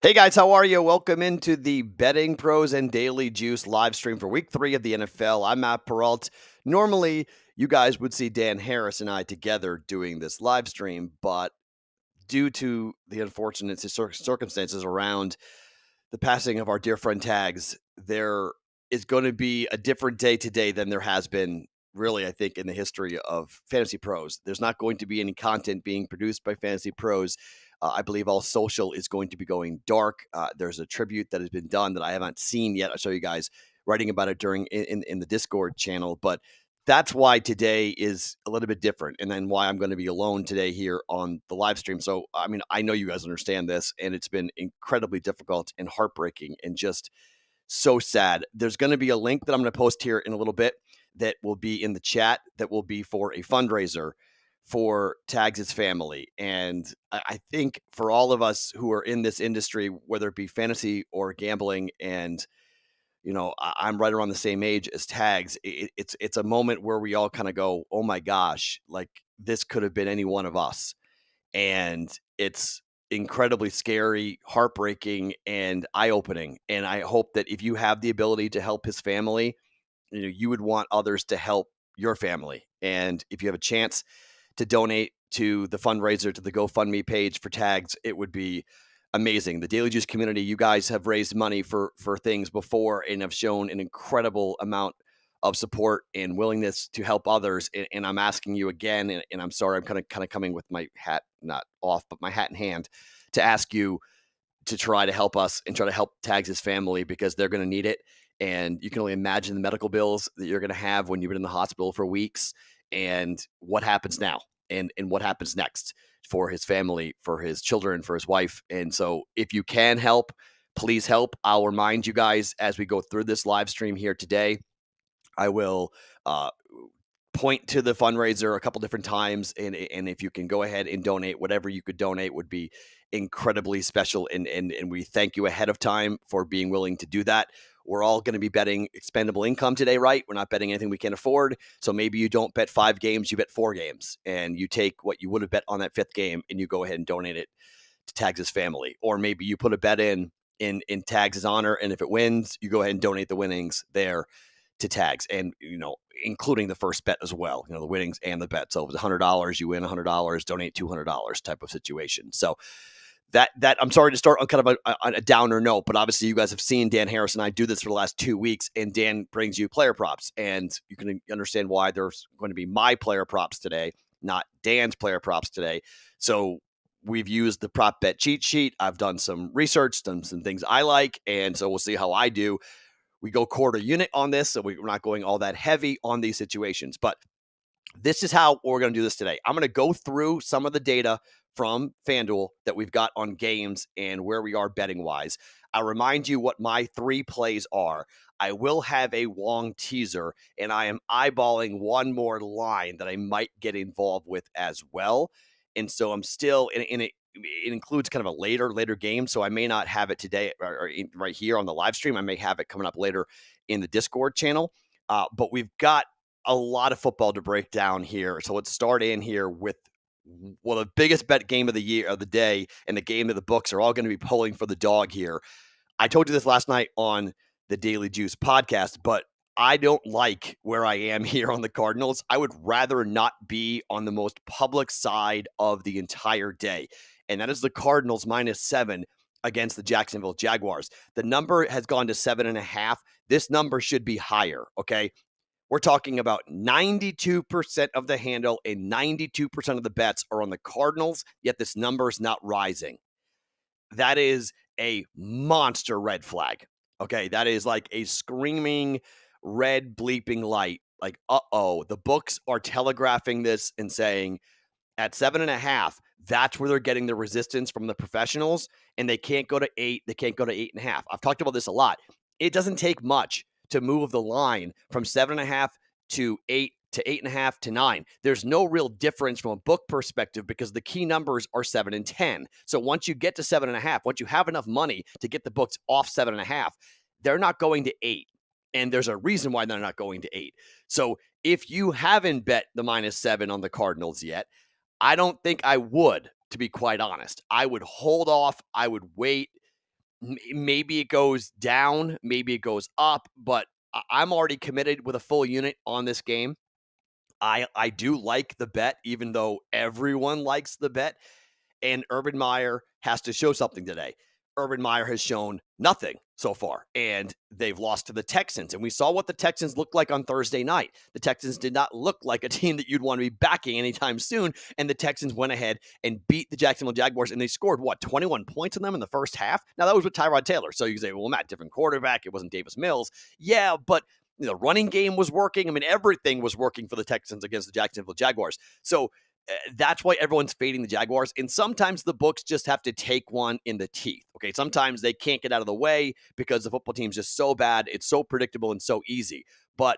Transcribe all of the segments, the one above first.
Hey guys, how are you? Welcome into the Betting Pros and Daily Juice live stream for week 3 of the NFL. I'm Matt Perrault. Normally, you guys would see Dan Harris and I together doing this live stream, but due to the unfortunate circumstances around the passing of our dear friend Tags, there is going to be a different day today than there has been really, I think, in the history of Fantasy Pros. There's not going to be any content being produced by Fantasy Pros. I believe all social is going to be going dark. There's a tribute that has been done that I haven't seen yet. I'll show you guys writing about it during in the Discord channel, but that's why today is a little bit different, and then why I'm going to be alone today here on the live stream. So, I mean, I know you guys understand this, and it's been incredibly difficult and heartbreaking and just so sad. There's going to be a link that I'm going to post here in a little bit that will be in the chat that will be for a fundraiser for Tags' family. And I think for all of us who are in this industry, whether it be fantasy or gambling, and I'm right around the same age as Tags. It's a moment where we all kind of go, "Oh my gosh, like this could have been any one of us," and it's incredibly scary, heartbreaking, and eye-opening. And I hope that if you have the ability to help his family, you would want others to help your family. And if you have a chance to donate to the fundraiser, to the GoFundMe page for Tags, it would be amazing. The Daily Juice community, you guys have raised money for things before and have shown an incredible amount of support and willingness to help others. And I'm asking you again, and I'm sorry, I'm kind of coming with my hat not off, but my hat in hand, to ask you to try to help us and try to help Tags' family, because they're going to need it. And you can only imagine the medical bills that you're going to have when you've been in the hospital for weeks, and what happens now and what happens next for his family, for his children, for his wife. And so if you can help, please help. I'll remind you guys as we go through this live stream here today. I will point to the fundraiser a couple different times, and if you can go ahead and donate, whatever you could donate would be incredibly special, and we thank you ahead of time for being willing to do that. We're all going to be betting expendable income today, right? We're not betting anything we can't afford. So maybe you don't bet 5 games, you bet 4 games, and you take what you would have bet on that 5th game and you go ahead and donate it to Tags' family. Or maybe you put a bet in Tags' honor, and if it wins, you go ahead and donate the winnings there to Tags, and including the first bet as well, the winnings and the bet. So if it's $100, you win $100, donate $200 type of situation. So that I'm sorry to start on kind of a downer note, but obviously you guys have seen Dan Harris and I do this for the last 2 weeks, and Dan brings you player props, and you can understand why there's going to be my player props today, not Dan's player props today. So we've used the prop bet cheat sheet. I've done some research, done some things I like, and so we'll see how I do. We go quarter unit on this, so we're not going all that heavy on these situations. But this is how we're going to do this today. I'm going to go through some of the data from FanDuel that we've got on games and where we are betting-wise. I'll remind you what my 3 plays are. I will have a long teaser, and I am eyeballing one more line that I might get involved with as well. And so I'm still in it. It includes kind of a later game, so I may not have it today or right here on the live stream. I may have it coming up later in the Discord channel. But we've got a lot of football to break down here. So let's start in here with, well, the biggest bet game of the year, of the day, and the game of the books are all going to be pulling for the dog here. I told you this last night on the Daily Juice podcast, but I don't like where I am here on the Cardinals. I would rather not be on the most public side of the entire day, and that is the Cardinals -7 against the Jacksonville Jaguars. The number has gone to 7.5. This number should be higher, okay? We're talking about 92% of the handle and 92% of the bets are on the Cardinals, yet this number is not rising. That is a monster red flag, okay? That is like a screaming red bleeping light. Like, uh-oh, the books are telegraphing this and saying at 7.5, that's where they're getting the resistance from the professionals, and they can't go to 8. They can't go to 8.5. I've talked about this a lot. It doesn't take much to move the line from 7.5 to 8 to 8.5 to 9. There's no real difference from a book perspective because the key numbers are 7 and 10. So once you get to 7.5, once you have enough money to get the books off 7.5, they're not going to 8. And there's a reason why they're not going to 8. So if you haven't bet the -7 on the Cardinals yet, I don't think I would, to be quite honest. I would hold off. I would wait. Maybe it goes down, maybe it goes up, but I'm already committed with a full unit on this game. I do like the bet, even though everyone likes the bet. And Urban Meyer has to show something today. Urban Meyer has shown nothing so far, and they've lost to the Texans. And we saw what the Texans looked like on Thursday night. The Texans did not look like a team that you'd want to be backing anytime soon. And the Texans went ahead and beat the Jacksonville Jaguars, and they scored, 21 points on them in the first half? Now, that was with Tyrod Taylor. So you can say, well, Matt, different quarterback. It wasn't Davis Mills. Yeah, but the running game was working. I mean, everything was working for the Texans against the Jacksonville Jaguars. So that's why everyone's fading the Jaguars. And sometimes the books just have to take one in the teeth. Okay. Sometimes they can't get out of the way because the football team's just so bad. It's so predictable and so easy. But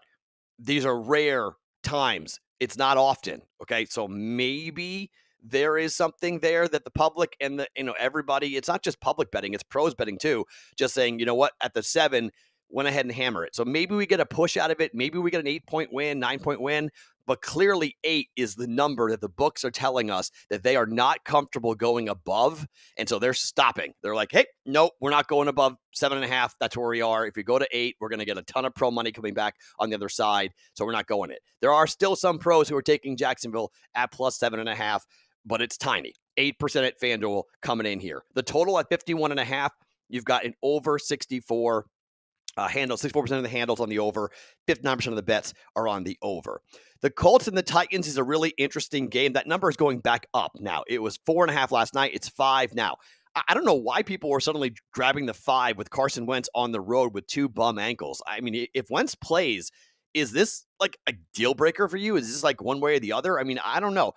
these are rare times. It's not often. Okay. So maybe there is something there that the public and everybody, it's not just public betting, it's pros betting too. Just saying, you know what, at the 7, went ahead and hammer it. So maybe we get a push out of it. Maybe we get an 8-point win, 9-point win. But clearly 8 is the number that the books are telling us that they are not comfortable going above. And so they're stopping. They're like, hey, nope, we're not going above 7.5. That's where we are. If we go to 8, we're going to get a ton of pro money coming back on the other side. So we're not going it. There are still some pros who are taking Jacksonville at plus 7.5, but it's tiny. 8% at FanDuel coming in here. The total at 51.5, you've got an over 64 handle, 64% of the handles on the over, 59% of the bets are on the over. The Colts and the Titans is a really interesting game. That number is going back up now. It was 4.5 last night. It's 5 now. I don't know why people were suddenly grabbing the 5 with Carson Wentz on the road with 2 bum ankles. I mean, if Wentz plays, is this like a deal breaker for you? Is this like one way or the other? I mean, I don't know.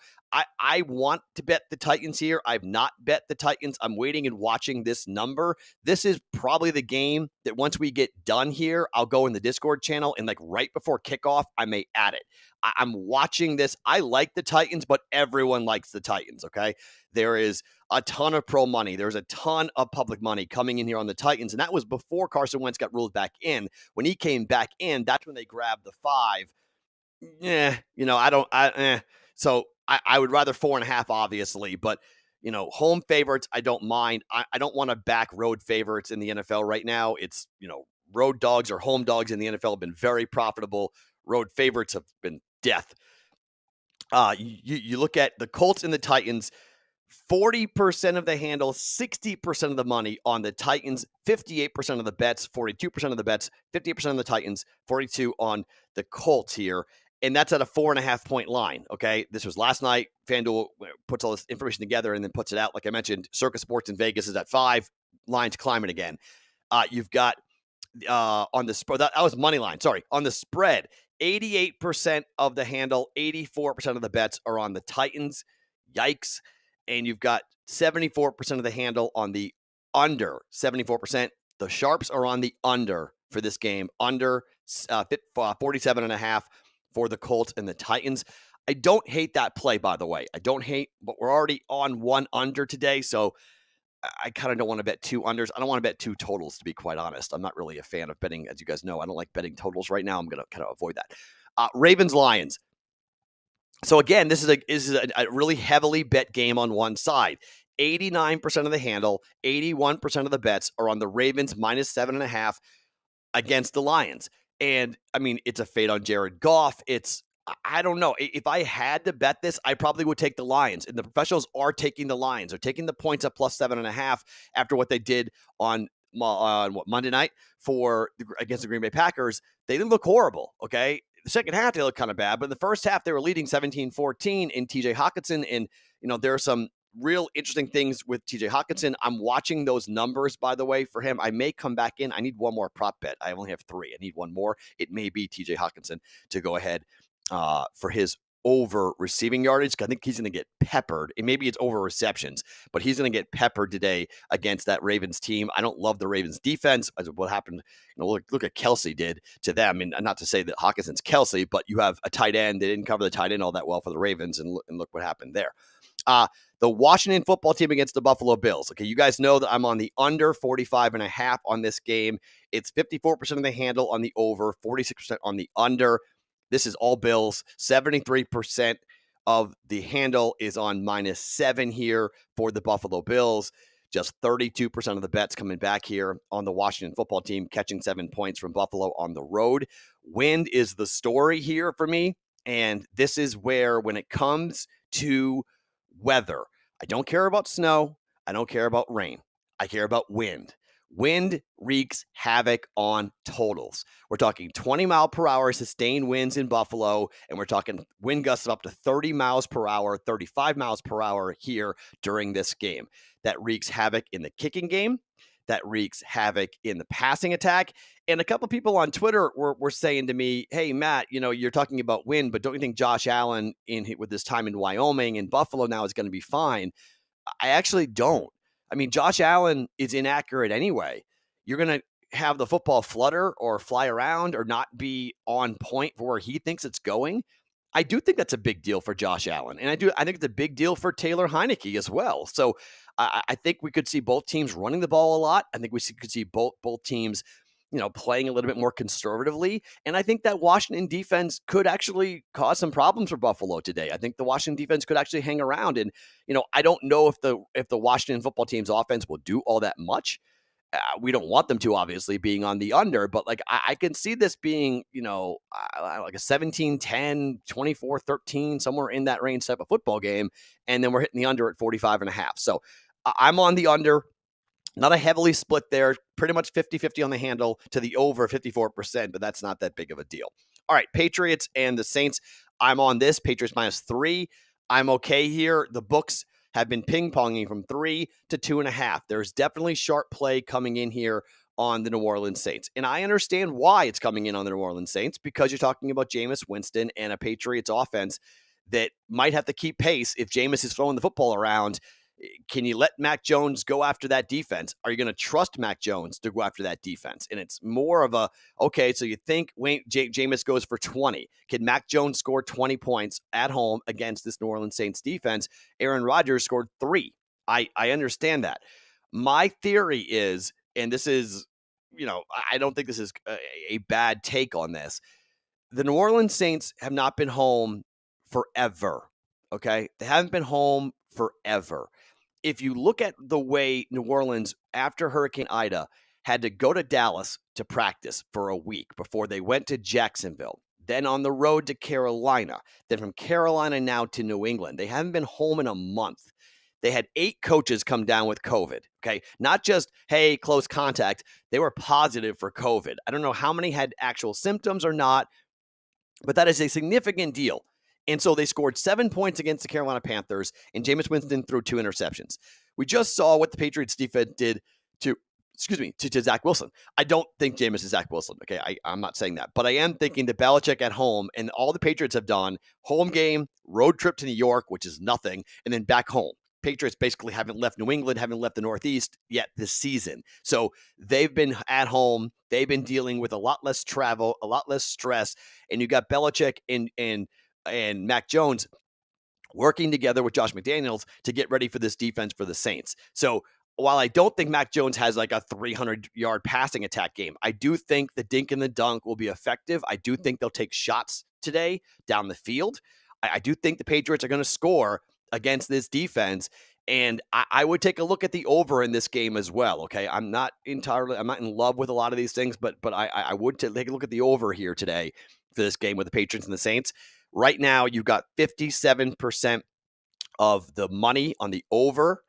I want to bet the Titans here. I've not bet the Titans. I'm waiting and watching this number. This is probably the game that once we get done here, I'll go in the Discord channel and like right before kickoff, I may add it. I'm watching this. I like the Titans, but everyone likes the Titans, okay? There is a ton of pro money. There's a ton of public money coming in here on the Titans, and that was before Carson Wentz got ruled back in. When he came back in, that's when they grabbed the 5. So I would rather 4.5, obviously, but home favorites, I don't mind. I don't want to back road favorites in the NFL right now. It's, road dogs or home dogs in the NFL have been very profitable. Road favorites have been death. You look at the Colts and the Titans, 40% of the handle, 60% of the money on the Titans, 58% of the bets, 42% of the bets, 58% of the Titans, 42 on the Colts here. And that's at a 4.5-point line. Okay. This was last night. FanDuel puts all this information together and then puts it out. Like I mentioned, Circus Sports in Vegas is at 5. Lines climbing again. You've got on the spread, that was money line. Sorry. On the spread, 88% of the handle, 84% of the bets are on the Titans. Yikes. And you've got 74% of the handle on the under. 74%. The sharps are on the under for this game. Under 47.5 for the Colts and the Titans. I don't hate that play, by the way. I don't hate, but we're already on 1 under today, so I kind of don't want to bet 2 unders. I don't want to bet 2 totals, to be quite honest. I'm not really a fan of betting, as you guys know. I don't like betting totals right now. I'm going to kind of avoid that. Ravens-Lions. So again, this is a really heavily bet game on one side. 89% of the handle, 81% of the bets are on the Ravens minus 7.5 against the Lions. And I mean, it's a fade on Jared Goff. I don't know. If I had to bet this, I probably would take the Lions. And the professionals are taking the Lions. They're taking the points at plus 7.5 after what they did on Monday night against the Green Bay Packers. They didn't look horrible, okay? The second half, they looked kind of bad. But in the first half, they were leading 17-14 in TJ Hockenson. And, there are some real interesting things with TJ Hockenson. I'm watching those numbers, by the way, for him. I may come back in. I need one more prop bet. I only have 3. I need one more. It may be TJ Hockenson to go ahead for his over receiving yardage. I think he's going to get peppered. And maybe it's over receptions, but he's going to get peppered today against that Ravens team. I don't love the Ravens defense. As what happened, look at Kelsey did to them. And not to say that Hawkinson's Kelsey, but you have a tight end. They didn't cover the tight end all that well for the Ravens. And look what happened there. The Washington football team against the Buffalo Bills. Okay, you guys know that I'm on the under 45.5 on this game. It's 54% of the handle on the over, 46% on the under. This is all Bills. 73% of the handle is on -7 here for the Buffalo Bills. Just 32% of the bets coming back here on the Washington football team, catching 7 points from Buffalo on the road. Wind is the story here for me. And this is where, when it comes to weather, I don't care about snow. I don't care about rain. I care about wind. Wind wreaks havoc on totals. We're talking 20 mile per hour sustained winds in Buffalo, and we're talking wind gusts of up to 30 miles per hour, 35 miles per hour here during this game. That wreaks havoc in the kicking game. That wreaks havoc in the passing attack. And a couple of people on Twitter were saying to me, hey, Matt, you're talking about wind, but don't you think Josh Allen with this time in Wyoming and Buffalo now is going to be fine? I actually don't. I mean, Josh Allen is inaccurate anyway. You're going to have the football flutter or fly around or not be on point for where he thinks it's going. I do think that's a big deal for Josh Allen. And I think it's a big deal for Taylor Heineke as well. So I think we could see both teams running the ball a lot. I think we could see both teams, playing a little bit more conservatively. And I think that Washington defense could actually cause some problems for Buffalo today. I think the Washington defense could actually hang around. And, I don't know if the Washington football team's offense will do all that much. We don't want them to, obviously, being on the under, but I can see this being, like a 17-10, 24-13, somewhere in that range type of football game. And then we're hitting the under at 45.5. So I'm on the under. Not a heavily split there, pretty much 50-50 on the handle to the over 54%, but that's not that big of a deal. All right, Patriots and the Saints. I'm on this. Patriots -3. I'm okay here. The books have been ping-ponging from 3 to 2.5. There's definitely sharp play coming in here on the New Orleans Saints. And I understand why it's coming in on the New Orleans Saints, because you're talking about Jameis Winston and a Patriots offense that might have to keep pace if Jameis is throwing the football around. Can you let Mac Jones go after that defense? Are you going to trust Mac Jones to go after that defense? And it's more of a, okay, so you think Jameis goes for 20. Can Mac Jones score 20 points at home against this New Orleans Saints defense? Aaron Rodgers scored 3. I understand that. My theory is, and this is, I don't think this is a bad take on this. The New Orleans Saints have not been home forever, okay? They haven't been home forever. If you look at the way New Orleans, after Hurricane Ida, had to go to Dallas to practice for a week before they went to Jacksonville, then on the road to Carolina, then from Carolina now to New England. They haven't been home in a month. They had 8 coaches come down with COVID, okay? Not just, hey, close contact. They were positive for COVID. I don't know how many had actual symptoms or not, but that is a significant deal. And so they scored 7 points against the Carolina Panthers, and Jameis Winston threw 2 interceptions. We just saw what the Patriots defense did to Zach Wilson. I don't think Jameis is Zach Wilson. Okay, I'm not saying that. But I am thinking that Belichick at home, and all the Patriots have done, home game, road trip to New York, which is nothing, and then back home. Patriots basically haven't left New England, haven't left the Northeast yet this season. So they've been at home. They've been dealing with a lot less travel, a lot less stress. And you got Belichick and Mac Jones working together with Josh McDaniels to get ready for this defense for the Saints. So while I don't think Mac Jones has like a 300-yard passing attack game, I do think the dink and the dunk will be effective. I do think they'll take shots today down the field. I do think the Patriots are going to score against this defense. And I would take a look at the over in this game as well. Okay, I'm not in love with a lot of these things, but I would take a look at the over here today for this game with the Patriots and the Saints. Right now, you've got 57% of the money on the over,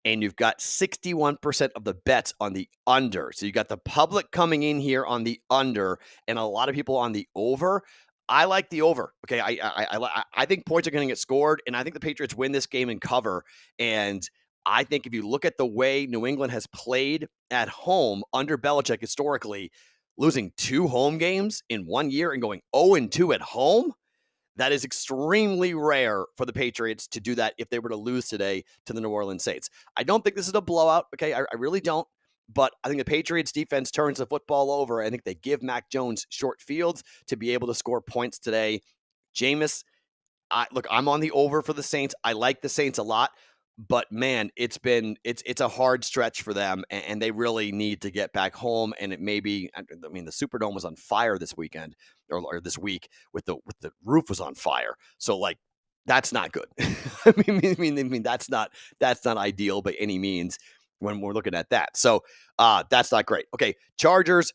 and you've got 61% of the bets on the under. So you got the public coming in here on the under, and a lot of people on the over. I like the over. Okay, I think points are going to get scored, and I think the Patriots win this game and cover. And I think if you look at the way New England has played at home under Belichick historically, losing 2 home games in 1 year and going 0-2 at home, that is extremely rare for the Patriots to do that if they were to lose today to the New Orleans Saints. I don't think this is a blowout. Okay, I really don't. But I think the Patriots defense turns the football over. I think they give Mac Jones short fields to be able to score points today. Jameis, I'm on the over for the Saints. I like the Saints a lot. But man, it's a hard stretch for them, and they really need to get back home. And it may be, I mean, the Superdome was on fire this weekend or this week with the roof was on fire. So like, that's not good. I mean, that's not ideal by any means. when we're looking at that. So that's not great. Okay, Chargers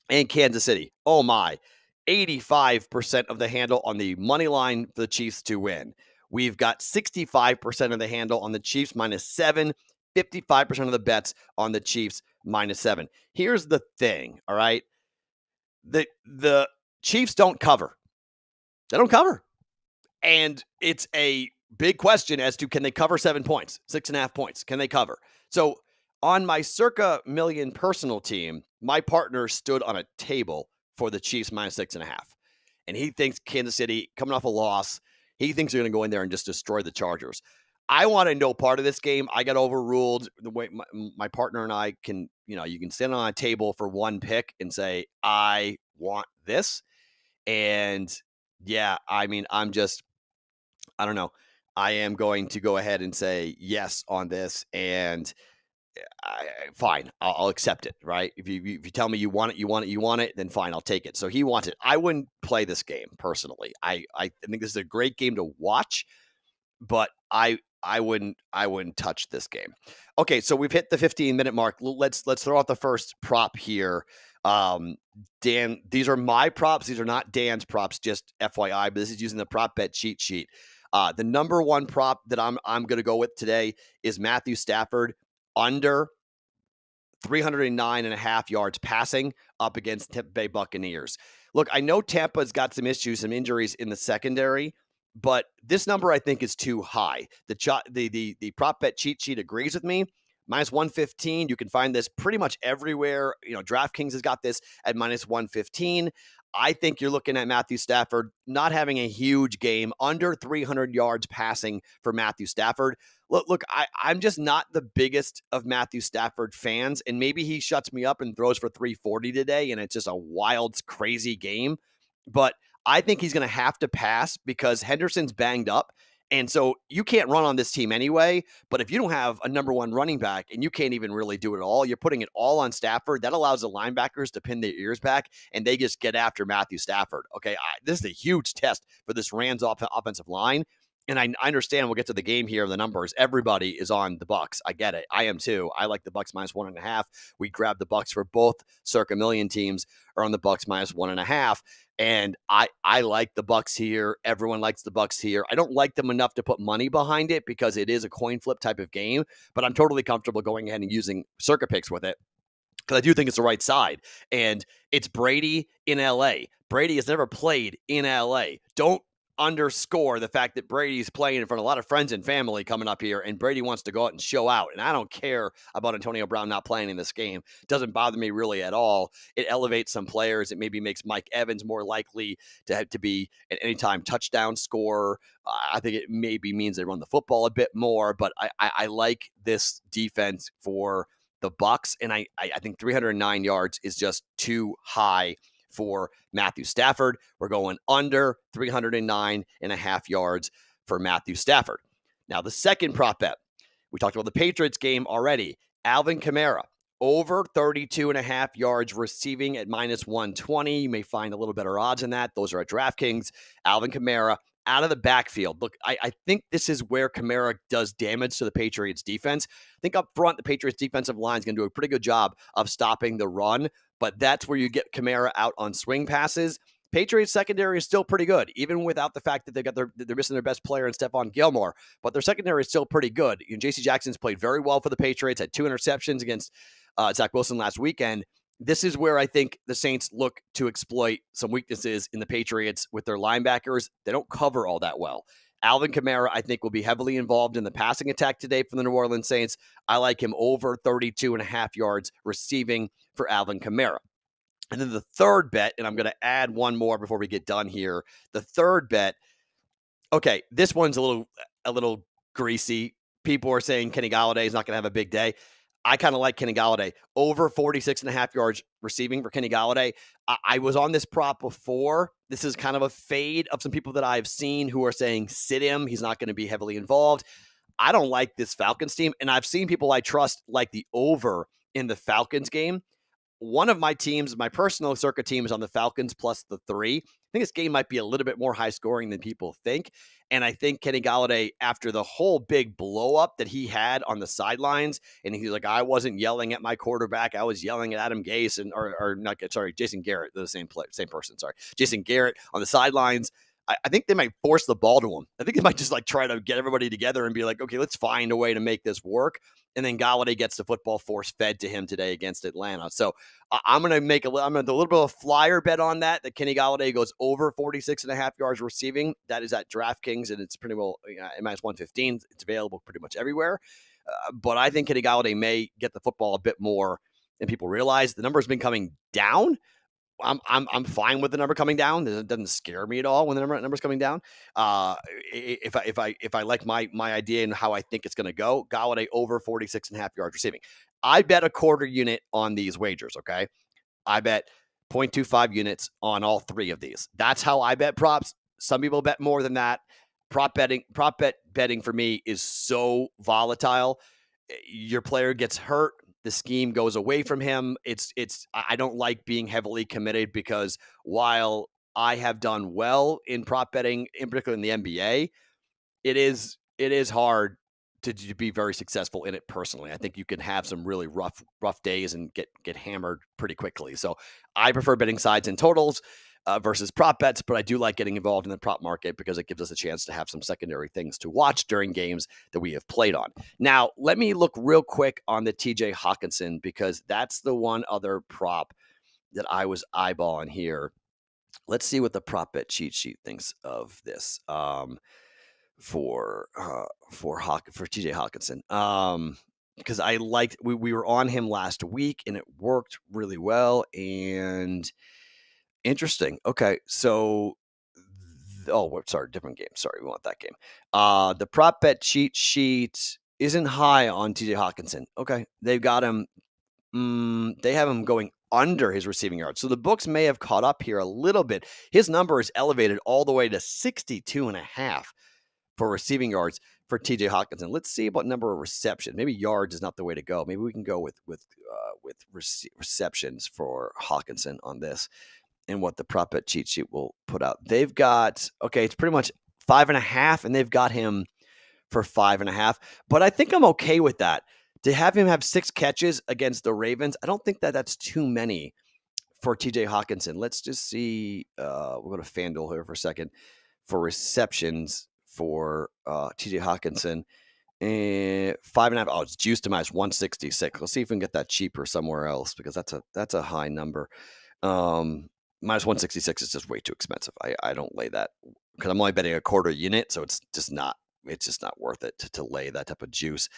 and Kansas City. Oh my, 85% of the handle on the money line for the Chiefs to win. We've got 65% of the handle on the Chiefs -7, 55% of the bets on the Chiefs -7. Here's the thing, all right? The Chiefs don't cover. They don't cover. And it's a big question as to, can they cover 7 points, 6.5 points? Can they cover? So on my circa million personal team, my partner stood on a table for the Chiefs -6.5. And he thinks Kansas City, coming off a loss, he thinks they're going to go in there and just destroy the Chargers. I wanted no part of this game. I got overruled. The way my partner and I can, you can stand on a table for one pick and say, I want this. And yeah, I mean, I don't know. I am going to go ahead and say yes on this, and fine, I'll accept it. Right? If you tell me you want it, then fine, I'll take it. So he wants it. I wouldn't play this game personally. I think this is a great game to watch, but I wouldn't touch this game. Okay, so we've hit the 15-minute mark. Let's throw out the first prop here. Dan, these are my props. These are not Dan's props, just FYI, but this is using the prop bet cheat sheet. The number one prop that I'm going to go with today is Matthew Stafford under 309.5 yards passing up against Tampa Bay Buccaneers. Look, I know Tampa's got some issues, some injuries in the secondary, but this number I think is too high. The prop bet cheat sheet agrees with me. -115. You can find this pretty much everywhere. DraftKings has got this at -115. I think you're looking at Matthew Stafford not having a huge game, under 300 yards passing for Matthew Stafford. Look, I'm just not the biggest of Matthew Stafford fans, and maybe he shuts me up and throws for 340 today, and it's just a wild, crazy game. But I think he's going to have to pass because Henderson's banged up. And so you can't run on this team anyway. But if you don't have a number one running back and you can't even really do it all, you're putting it all on Stafford. That allows the linebackers to pin their ears back and they just get after Matthew Stafford. Okay, this is a huge test for this Rams offensive line. And I understand we'll get to the game here, the numbers. Everybody is on the Bucks. I get it. I am too. I like the Bucks -1.5. We grabbed the Bucks for both circa million teams are on the Bucks -1.5. And I like the Bucks here. Everyone likes the Bucks here. I don't like them enough to put money behind it because it is a coin flip type of game, but I'm totally comfortable going ahead and using circa picks with it because I do think it's the right side. And it's Brady in LA. Brady has never played in LA. Don't underscore the fact that Brady's playing in front of a lot of friends and family coming up here, and Brady wants to go out and show out. And I don't care about Antonio Brown not playing in this game. It doesn't bother me really at all. It elevates some players. It maybe makes Mike Evans more likely to be an anytime touchdown scorer. I think it maybe means they run the football a bit more, but I like this defense for the Bucks, and I think 309 yards is just too high for Matthew Stafford. We're going under 309.5 yards for Matthew Stafford. Now, the second prop bet, we talked about the Patriots game already. Alvin Kamara, over 32.5 yards receiving at -120. You may find a little better odds than that. Those are at DraftKings. Alvin Kamara out of the backfield. Look, I think this is where Kamara does damage to the Patriots defense. I think up front, the Patriots defensive line is going to do a pretty good job of stopping the run, but that's where you get Kamara out on swing passes. Patriots secondary is still pretty good, even without the fact that they're missing their best player in Stephon Gilmore, but their secondary is still pretty good. J.C. Jackson's played very well for the Patriots, had 2 interceptions against Zach Wilson last weekend. This is where I think the Saints look to exploit some weaknesses in the Patriots with their linebackers. They don't cover all that well. Alvin Kamara, I think, will be heavily involved in the passing attack today from the New Orleans Saints. I like him over 32.5 yards receiving for Alvin Kamara. And then the third bet, and I'm going to add one more before we get done here. The third bet, okay, this one's a little greasy. People are saying Kenny Golladay is not going to have a big day. I kind of like Kenny Golladay. Over 46.5 yards receiving for Kenny Golladay. I was on this prop before. This is kind of a fade of some people that I've seen who are saying sit him. He's not going to be heavily involved. I don't like this Falcons team, and I've seen people I trust like the over in the Falcons game. one of my teams, my personal circuit team, is on the Falcons plus the 3. I think this game might be a little bit more high scoring than people think. And I think Kenny Golladay, after the whole big blow up that he had on the sidelines, and he's like, I wasn't yelling at my quarterback, I was yelling at Adam Gase Jason Garrett, the same person. Sorry, Jason Garrett on the sidelines. I think they might force the ball to him. I think they might just like try to get everybody together and be like, okay, let's find a way to make this work. And then Golladay gets the football force fed to him today against Atlanta. So I'm going to do a little bit of a flyer bet on that Kenny Golladay goes over 46.5 yards receiving. That is at DraftKings, and it's pretty well at minus 115. It's available pretty much everywhere. But I think Kenny Golladay may get the football a bit more than people realize. The number has been coming down. I'm fine with the number coming down. It doesn't scare me at all when the number's coming down. If I like my idea and how I think it's going to go, Golladay over 46.5 yards receiving. I bet a quarter unit on these wagers. Okay, I bet 0.25 units on all 3 of these. That's how I bet props. Some people bet more than that. Prop betting for me is so volatile. Your player gets hurt, the scheme goes away from him. I don't like being heavily committed, because while I have done well in prop betting, in particular in the NBA, it is hard to be very successful in it personally. I think you can have some really rough days and get hammered pretty quickly. So I prefer betting sides and totals versus prop bets, but I do like getting involved in the prop market because it gives us a chance to have some secondary things to watch during games that we have played on. Now, let me look real quick on the TJ Hawkinson, because that's the one other prop that I was eyeballing here. Let's see what the prop bet cheat sheet thinks of this for TJ Hawkinson. Because I liked, we were on him last week and it worked really well. And interesting. Okay. So, different game. Sorry, we want that game. The prop bet cheat sheet isn't high on TJ Hawkinson. Okay. They've got him. They have him going under his receiving yards. So the books may have caught up here a little bit. His number is elevated all the way to 62.5 for receiving yards for TJ Hawkinson. Let's see about number of receptions. Maybe yards is not the way to go. Maybe we can go with receptions for Hawkinson on this, and what the prop bet cheat sheet will put out. They've got, it's pretty much 5.5, and they've got him for 5.5. But I think I'm okay with that. To have him have 6 catches against the Ravens, I don't think that's too many for TJ Hawkinson. Let's just see. We'll go to FanDuel here for a second for receptions for TJ Hawkinson. 5.5. Oh, it's juiced to minus 166. Let's see if we can get that cheaper somewhere else, because that's a high number. Minus 166 is just way too expensive. I don't lay that, because I'm only betting a quarter unit, so it's just not worth it to lay that type of juice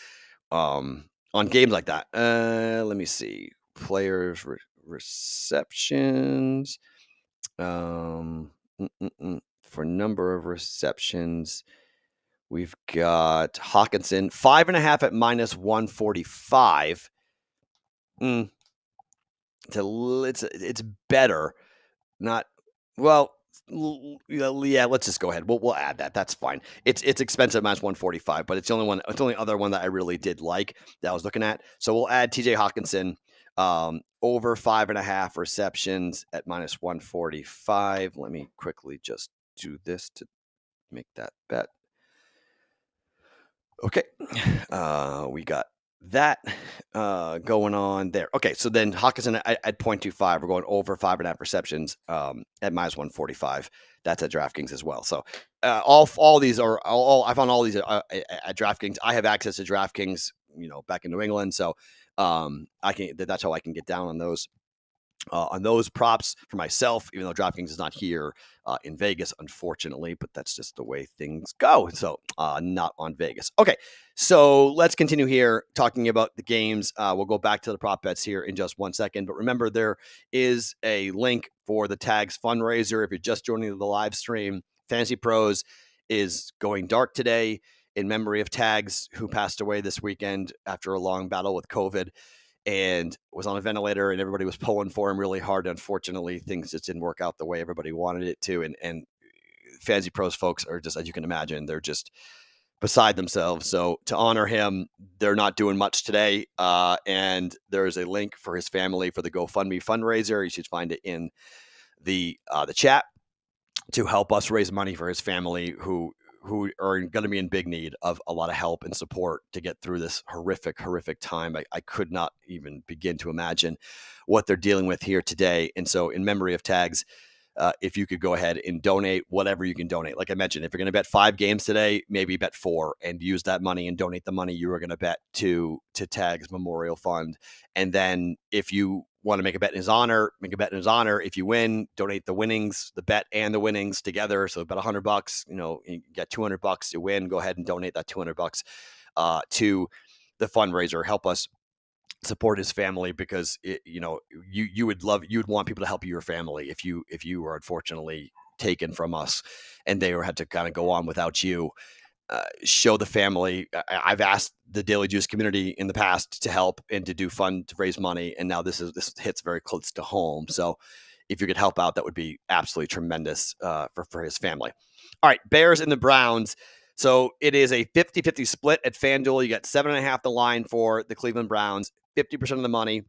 on games like that. Let me see. Players receptions. For number of receptions, we've got Hawkinson 5.5 at minus 145. It's better. Not well. Yeah, let's just go ahead. We'll add that. That's fine. It's expensive, minus 145, but it's the only one. It's the only other one that I really did like that I was looking at. So we'll add TJ Hawkinson over 5.5 receptions at minus 145. Let me quickly just do this to make that bet. Okay, we got that going on there. Okay, so then Hawkinson at 0.25. We're going over 5.5 receptions at minus 145. That's at DraftKings as well. So all these are all. I found all these at DraftKings. I have access to DraftKings, back in New England, so that's how I can get down on those. On those props for myself, even though DraftKings is not here in Vegas, unfortunately, but that's just the way things go. So not on Vegas. Okay, so let's continue here talking about the games. We'll go back to the prop bets here in just 1 second. But remember, there is a link for the Tags fundraiser. If you're just joining the live stream, Fantasy Pros is going dark today in memory of Tags, who passed away this weekend after a long battle with COVID, and was on a ventilator, and everybody was pulling for him really hard. Unfortunately, things just didn't work out the way everybody wanted it to. And Fantasy Pros folks are just, as you can imagine, they're just beside themselves. So to honor him, they're not doing much today. And there's a link for his family for the GoFundMe fundraiser. You should find it in the chat to help us raise money for his family who are going to be in big need of a lot of help and support to get through this horrific time. I could not even begin to imagine what they're dealing with here today. And so in memory of Tags, if you could go ahead and donate whatever you can donate. Like I mentioned, if you're going to bet 5 games today, maybe bet 4 and use that money and donate the money you were going to bet to Tag's Memorial Fund. And then if you want to make a bet in his honor, make a bet in his honor. If you win, donate the winnings, the bet and the winnings together. So bet $100, you get $200, you win, go ahead and donate that $200 to the fundraiser. Help us support his family, because you would want people to help your family if you were unfortunately taken from us and they had to kind of go on without you. Show the family. I've asked the Daily Juice community in the past to help and to do fund to raise money, and now this hits very close to home. So if you could help out, that would be absolutely tremendous for his family. All right, Bears and the Browns. So it is a 50-50 split at FanDuel. You got 7.5 the line for the Cleveland Browns, 50% of the money,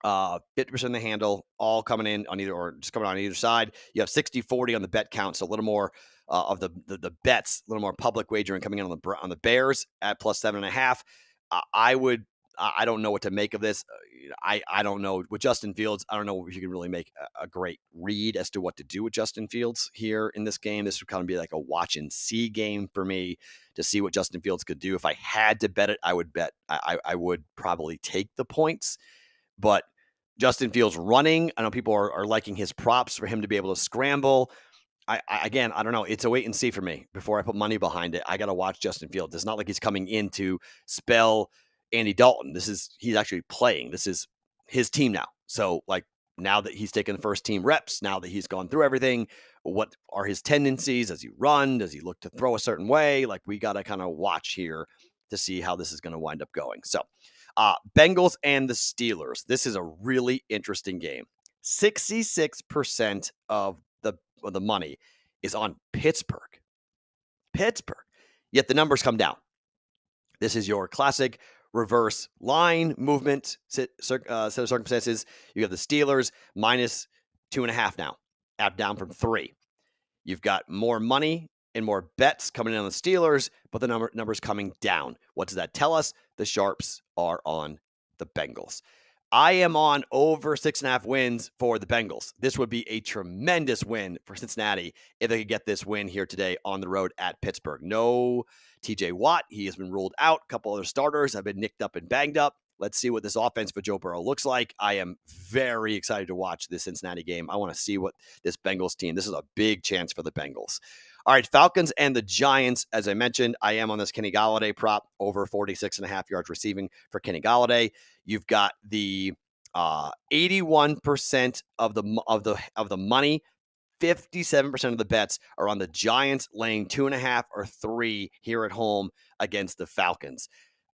50% of the handle, all coming in on either side. You have 60-40 on the bet count, so a little more of the bets, a little more public wagering coming in on the Bears at plus 7.5. I don't know what to make of this. I don't know with Justin Fields. I don't know if you can really make a great read as to what to do with Justin Fields here in this game. This would kind of be like a watch and see game for me to see what Justin Fields could do. If I had to bet it, I would bet. I would probably take the points, but Justin Fields running, I know people are liking his props for him to be able to scramble. I don't know. It's a wait and see for me before I put money behind it. I got to watch Justin Fields. It's not like he's coming in to spell Andy Dalton. He's actually playing. This is his team now. So now that he's taken the first team reps, now that he's gone through everything, what are his tendencies? Does he run? Does he look to throw a certain way? We got to kind of watch here to see how this is going to wind up going. So Bengals and the Steelers. This is a really interesting game. 66% of the money is on Pittsburgh. Yet the numbers come down. This is your classic reverse line movement set of circumstances. You have the Steelers minus 2.5 now, down from 3. You've got more money and more bets coming in on the Steelers, but the numbers coming down. What does that tell us? The sharps are on the Bengals. I am on over 6.5 wins for the Bengals. This would be a tremendous win for Cincinnati if they could get this win here today on the road at Pittsburgh. No TJ Watt. He has been ruled out. A couple other starters have been nicked up and banged up. Let's see what this offense for Joe Burrow looks like. I am very excited to watch this Cincinnati game. I want to see what this Bengals team, this is a big chance for the Bengals. All right, Falcons and the Giants. As I mentioned, I am on this Kenny Golladay prop, over 46.5 yards receiving for Kenny Golladay. You've got the 81% of the money. 57% of the bets are on the Giants laying 2.5 or 3 here at home against the Falcons.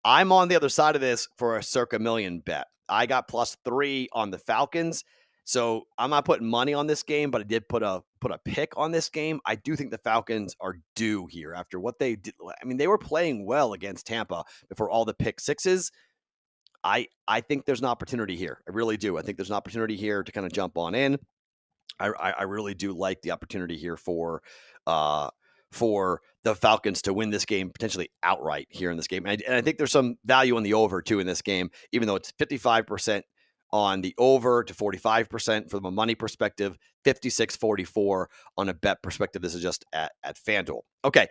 I'm on the other side of this for a circa million bet. I got plus 3 on the Falcons. So I'm not putting money on this game, but I did put a pick on this game. I do think the Falcons are due here after what they did. I mean, they were playing well against Tampa before all the pick sixes. I think there's an opportunity here. I really do. I think there's an opportunity here to kind of jump on in. I really do like the opportunity here for the Falcons to win this game potentially outright here in this game. And I think there's some value on the over too in this game, even though it's 55% on the over to 45% from a money perspective, 56-44 on a bet perspective. This is just at FanDuel. Okay,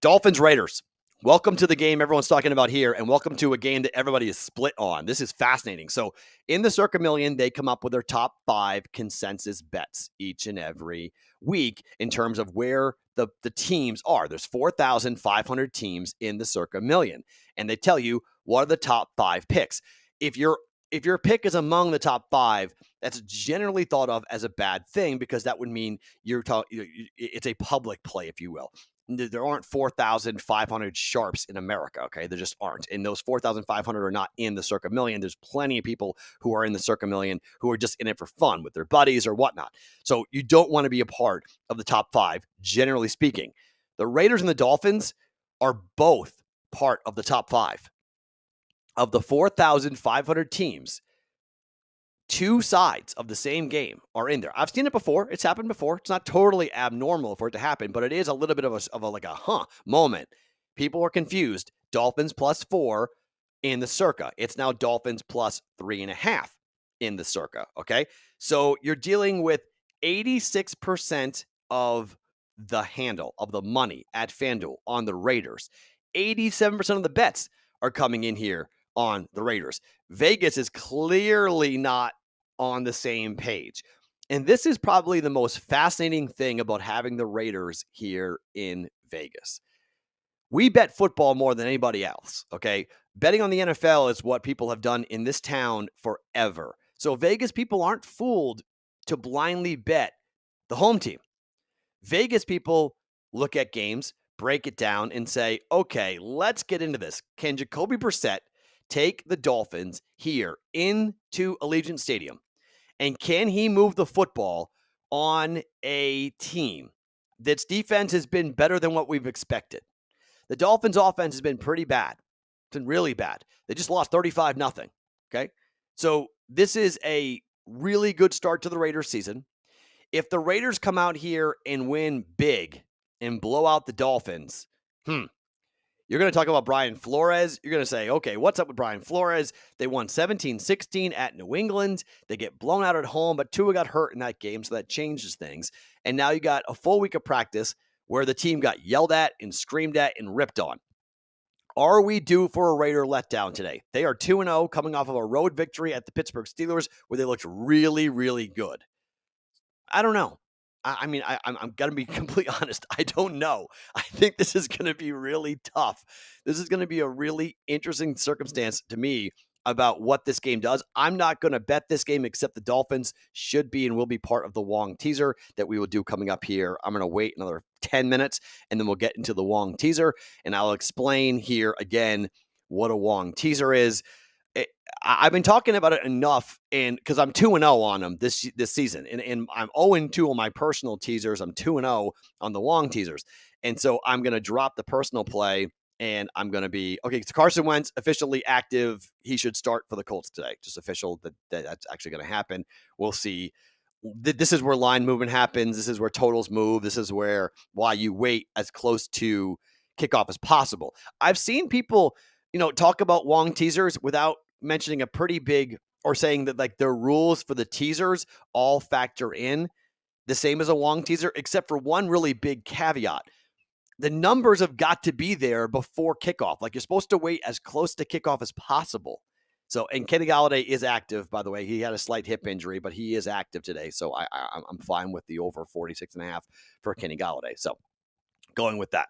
Dolphins Raiders. Welcome to the game everyone's talking about here, and welcome to a game that everybody is split on. This is fascinating. So in the Circa Million, they come up with their top 5 consensus bets each and every week in terms of where the teams are. There's 4,500 teams in the Circa Million, and they tell you what are the top 5 picks. If your pick is among the top 5, that's generally thought of as a bad thing because that would mean it's a public play, if you will. There aren't 4,500 sharps in America, okay? There just aren't. And those 4,500 are not in the Circa Million. There's plenty of people who are in the Circa Million who are just in it for fun with their buddies or whatnot. So you don't want to be a part of the top 5, generally speaking. The Raiders and the Dolphins are both part of the top 5. Of the 4,500 teams, 2 sides of the same game are in there. I've seen it before. It's happened before. It's not totally abnormal for it to happen, but it is a little bit of a like a moment. People are confused. Dolphins +4 in the circa. It's now Dolphins +3.5 in the circa. Okay. So you're dealing with 86% of the handle of the money at FanDuel on the Raiders. 87% of the bets are coming in here on the Raiders. Vegas is clearly not on the same page. And this is probably the most fascinating thing about having the Raiders here in Vegas. We bet football more than anybody else, okay? Betting on the NFL is what people have done in this town forever. So Vegas people aren't fooled to blindly bet the home team. Vegas people look at games, break it down, and say, okay, let's get into this. Can Jacoby Brissett take the Dolphins here into Allegiant Stadium? And can he move the football on a team that's defense has been better than what we've expected? The Dolphins' offense has been pretty bad. It's been really bad. They just lost 35-0. Okay. So this is a really good start to the Raiders season. If the Raiders come out here and win big and blow out the Dolphins, you're going to talk about Brian Flores. You're going to say, okay, what's up with Brian Flores? They won 17-16 at New England. They get blown out at home, but Tua got hurt in that game, so that changes things. And now you got a full week of practice where the team got yelled at and screamed at and ripped on. Are we due for a Raider letdown today? They are 2-0 coming off of a road victory at the Pittsburgh Steelers where they looked really, really good. I don't know. I'm going to be completely honest. I don't know. I think this is going to be really tough. This is going to be a really interesting circumstance to me about what this game does. I'm not going to bet this game, except the Dolphins should be and will be part of the Wong teaser that we will do coming up here. I'm going to wait another 10 minutes and then we'll get into the Wong teaser and I'll explain here again what a Wong teaser is. I've been talking about it enough, and because I'm 2-0 on them this season, and I'm 0-2 on my personal teasers. I'm 2-0 on the Wong teasers, and so I'm going to drop the personal play, and I'm going to be okay. So Carson Wentz officially active. He should start for the Colts today. Just official that's actually going to happen. We'll see. This is where line movement happens. This is where totals move. This is why you wait as close to kickoff as possible. I've seen people, talk about Wong teasers without mentioning a pretty big or saying that like their rules for the teasers all factor in the same as a Wong teaser, except for one really big caveat. The numbers have got to be there before kickoff. Like you're supposed to wait as close to kickoff as possible. So, and Kenny Golladay is active, by the way. He had a slight hip injury, but he is active today. So I'm fine with the over 46.5 for Kenny Golladay. So going with that.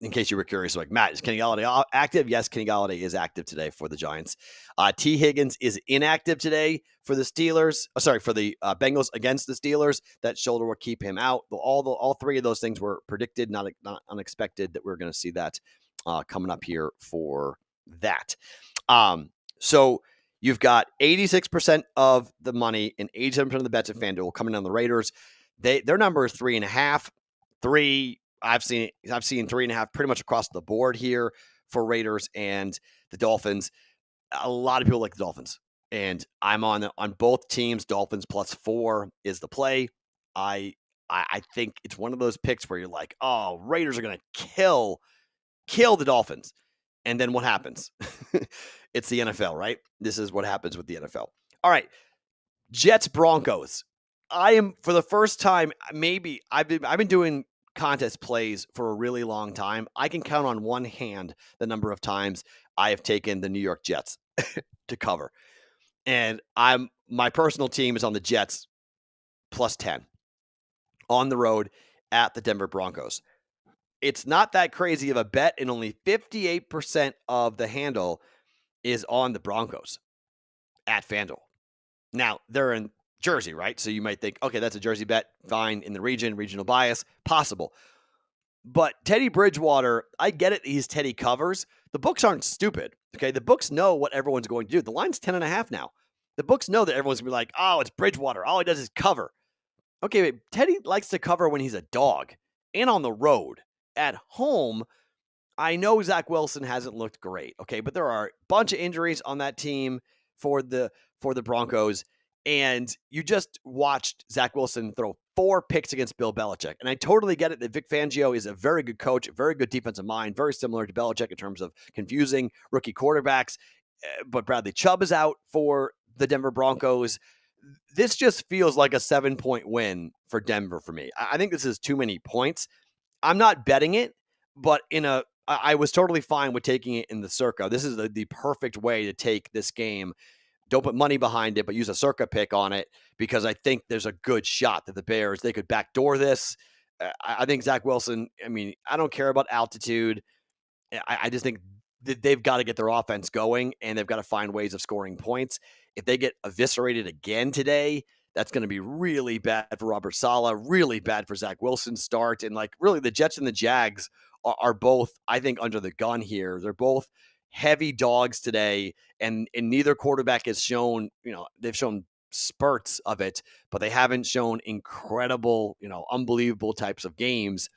In case you were curious, like, Matt, is Kenny Golladay active? Yes, Kenny Golladay is active today for the Giants. T. Higgins is inactive today for the Steelers. For the Bengals against the Steelers. That shoulder will keep him out. All three of those things were predicted, not unexpected, that we're going to see that coming up here for that. So you've got 86% of the money and 87% of the bets at FanDuel coming on the Raiders. Their number is 3.5, 3. I've seen 3.5 pretty much across the board here for Raiders and the Dolphins. A lot of people like the Dolphins, and I'm on both teams. Dolphins +4 is the play. I think it's one of those picks where you're like, oh, Raiders are going to kill the Dolphins. And then what happens? It's the NFL, right? This is what happens with the NFL. All right. Jets Broncos. I am, for the first time, maybe I've been doing contest plays for a really long time. I can count on one hand the number of times I have taken the New York Jets to cover. And my personal team is on the Jets +10 on the road at the Denver Broncos. It's not that crazy of a bet, and only 58% of the handle is on the Broncos at FanDuel. Now, they're in Jersey, right? So you might think, okay, that's a Jersey bet. Fine. In the regional bias, possible. But Teddy Bridgewater, I get it. He's Teddy covers. The books aren't stupid. Okay. The books know what everyone's going to do. The line's 10.5 now. The books know that everyone's going to be like, oh, it's Bridgewater. All he does is cover. Okay. But Teddy likes to cover when he's a dog and on the road. At home, I know Zach Wilson hasn't looked great, okay, but there are a bunch of injuries on that team for the Broncos, and you just watched Zach Wilson throw 4 picks against Bill Belichick. And I totally get it that Vic Fangio is a very good coach, a very good defensive mind, very similar to Belichick in terms of confusing rookie quarterbacks. But Bradley Chubb is out for the Denver Broncos. This just feels like a 7-point win for Denver for me. I think this is too many points. I'm not betting it, but I was totally fine with taking it in the circa. This is the perfect way to take this game. Don't put money behind it, but use a circa pick on it because I think there's a good shot that the Bears, they could backdoor this. I think Zach Wilson, I mean, I don't care about altitude. I just think that they've got to get their offense going and they've got to find ways of scoring points. If they get eviscerated again today, that's going to be really bad for Robert Saleh, really bad for Zach Wilson's start. And like really the Jets and the Jags are both, I think, under the gun here. They're both heavy dogs today, and neither quarterback has shown, they've shown spurts of it, but they haven't shown incredible, unbelievable types of games.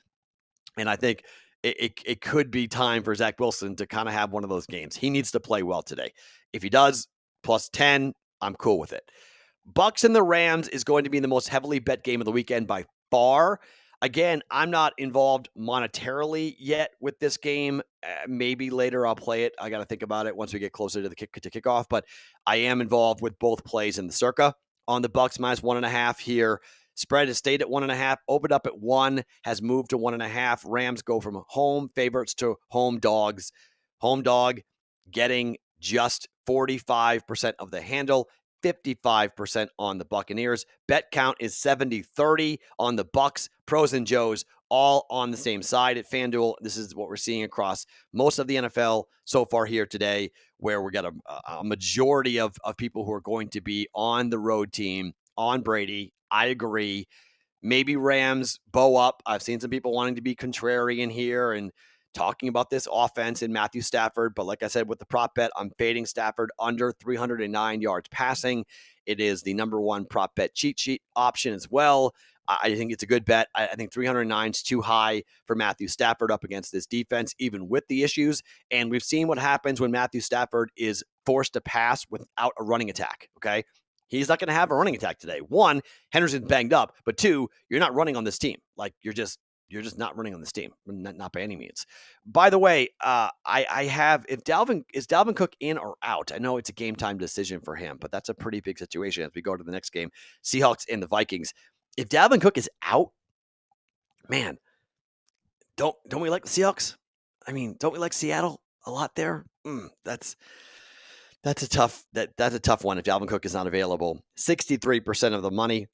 And I think it could be time for Zach Wilson to kind of have one of those games. He needs to play well today. If he does, plus 10, I'm cool with it. Bucks and the Rams is going to be the most heavily bet game of the weekend by far. Again, I'm not involved monetarily yet with this game. Maybe later I'll play it. I got to think about it once we get closer to the kickoff. But I am involved with both plays in the circa on the Bucks minus 1.5 here. Spread has stayed at 1.5, opened up at 1, has moved to 1.5. Rams go from home favorites to home dogs. Home dog getting just 45% of the handle, 55% on the Buccaneers. Bet count is 70-30 on the Bucks. Pros and Joes all on the same side at FanDuel. This is what we're seeing across most of the NFL so far here today, where we got a majority of people who are going to be on the road team, on Brady. I agree. Maybe Rams bow up. I've seen some people wanting to be contrarian here and talking about this offense in Matthew Stafford. But like I said, with the prop bet, I'm fading Stafford under 309 yards passing. It is the number one prop bet cheat sheet option as well. I think it's a good bet. I think 309 is too high for Matthew Stafford up against this defense, even with the issues. And we've seen what happens when Matthew Stafford is forced to pass without a running attack, okay? He's not going to have a running attack today. 1, Henderson's banged up, but 2, you're not running on this team. Like you're just not running on this team, not by any means. By the way, I have is Dalvin Cook in or out? I know it's a game time decision for him, but that's a pretty big situation as we go to the next game, Seahawks and the Vikings. If Dalvin Cook is out, man, don't we like the Seahawks? I mean, don't we like Seattle a lot there? That's a tough one if Dalvin Cook is not available. 63% of the money.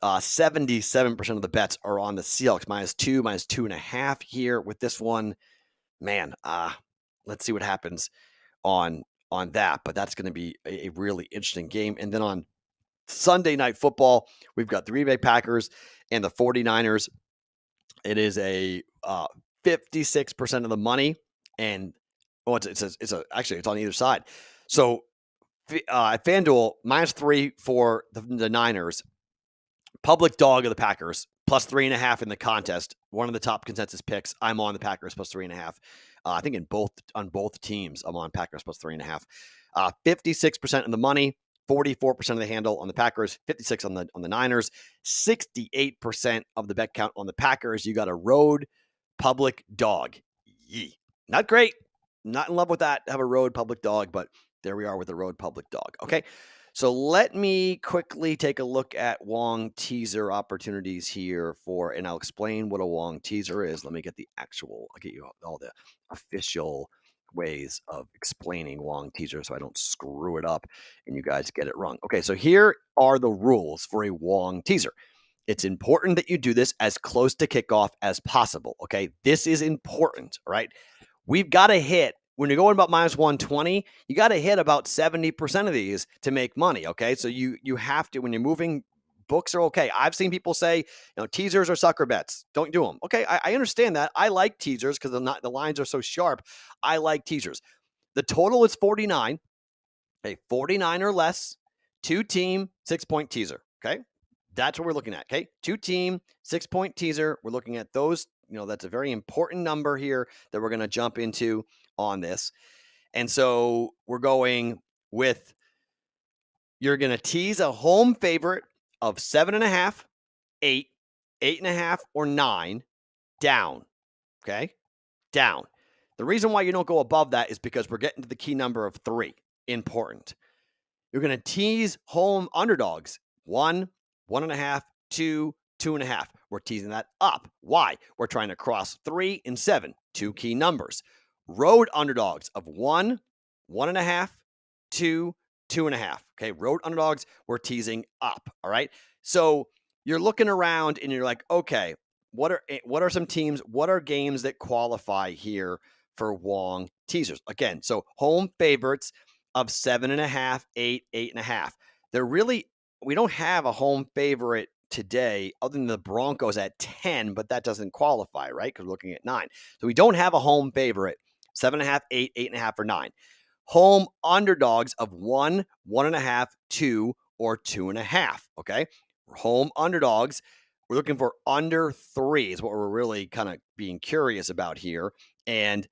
77% of the bets are on the Seahawks -2, -2.5 here with this one. Man, let's see what happens on that. But that's going to be a really interesting game. And then on Sunday Night Football, we've got the Green Bay Packers and the 49ers. It is a 56% of the money, and actually it's on either side. So FanDuel -3 for the Niners. Public dog of the Packers, +3.5 in the contest. One of the top consensus picks. I'm on the Packers +3.5. I think on both teams, I'm on Packers +3.5. 56% of the money, 44% of the handle on the Packers, 56 on the Niners, 68% of the bet count on the Packers. You got a road public dog. Yee. Not great. Not in love with that. Have a road public dog, but there we are with the road public dog. Okay. So let me quickly take a look at Wong teaser opportunities here and I'll explain what a Wong teaser is. Let me get I'll get you all the official ways of explaining Wong teaser so I don't screw it up and you guys get it wrong. Okay, so here are the rules for a Wong teaser. It's important that you do this as close to kickoff as possible, okay? This is important, right? We've got to hit, when you're going about -120, you got to hit about 70% of these to make money, okay? So you have to, when you're moving, books are okay. I've seen people say, teasers are sucker bets. Don't do them. Okay, I understand that. I like teasers because the lines are so sharp. I like teasers. The total is 49. Okay, 49 or less, 2-team, 6-point teaser, okay? That's what we're looking at, okay? 2-team, 6-point teaser. We're looking at those that's a very important number here that we're going to jump into on this. And so we're going with, you're going to tease a home favorite of 7.5, 8, 8.5, or 9 down. Okay? Down. The reason why you don't go above that is because we're getting to the key number of 3. Important. You're going to tease home underdogs 1, 1.5, 2, 2.5. We're teasing that up. Why? We're trying to cross 3 and 7, 2 key numbers. Road underdogs of 1, 1.5, 2, 2.5. Okay, road underdogs, we're teasing up. All right. So you're looking around and you're like, okay, what are some teams? What are games that qualify here for Wong teasers? Again, so home favorites of 7.5, 8, 8.5. We don't have a home favorite today other than the Broncos at 10, but that doesn't qualify, right? Because we're looking at 9. So we don't have a home favorite, 7.5, 8, 8.5, or 9. Home underdogs of 1, 1.5, 2, or 2.5. Okay. Home underdogs. We're looking for under 3 is what we're really kind of being curious about here. And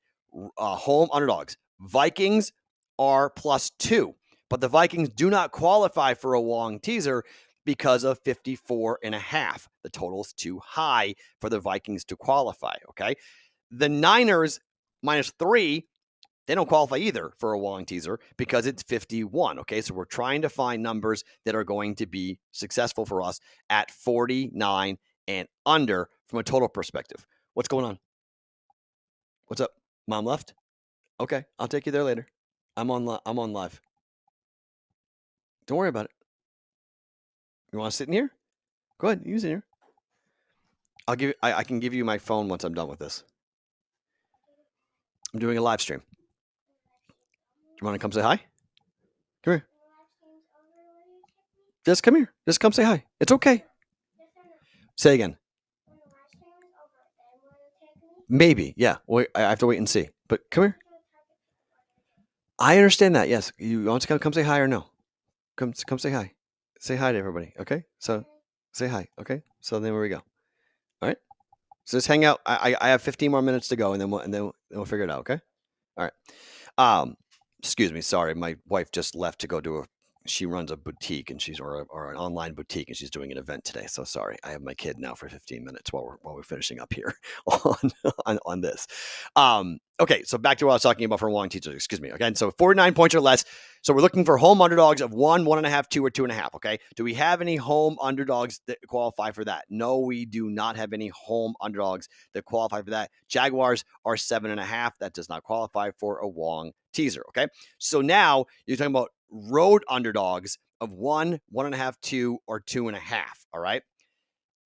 home underdogs. Vikings are +2, but the Vikings do not qualify for a Wong teaser because of 54.5. The total's too high for the Vikings to qualify. Okay. The Niners -3. They don't qualify either for a Wong teaser because it's 51. Okay. So we're trying to find numbers that are going to be successful for us at 49 and under from a total perspective. What's going on? What's up? Mom left? Okay. I'll take you there later. I'm on live. Don't worry about it. You want to sit in here? Go ahead. You sit in here. I can give you my phone once I'm done with this. I'm doing a live stream. You want to come say hi? Come here. Just come here. Just come say hi. It's okay. Say again. Maybe. Yeah. Wait, I have to wait and see. But come here. I understand that. Yes. You want to come say hi or no? Come say hi. Say hi to everybody. Okay. So say hi. Okay. So then where we go. All right. So just hang out. I have 15 more minutes to go, and then we'll figure it out. Okay. All right. Excuse me. Sorry, my wife just left to go do she runs a boutique and or an online boutique, and she's doing an event today. So sorry, I have my kid now for 15 minutes while we're finishing up here on this. Okay, so back to what I was talking about for Wong teachers. Excuse me. Again, so 49 points or less. So we're looking for home underdogs of 1, 1.5, 2, or 2.5. Okay. Do we have any home underdogs that qualify for that? No, we do not have any home underdogs that qualify for that. Jaguars are 7.5. That does not qualify for a Wong teaser. Okay. So now you're talking about road underdogs of 1, 1.5, 2, or 2.5. All right.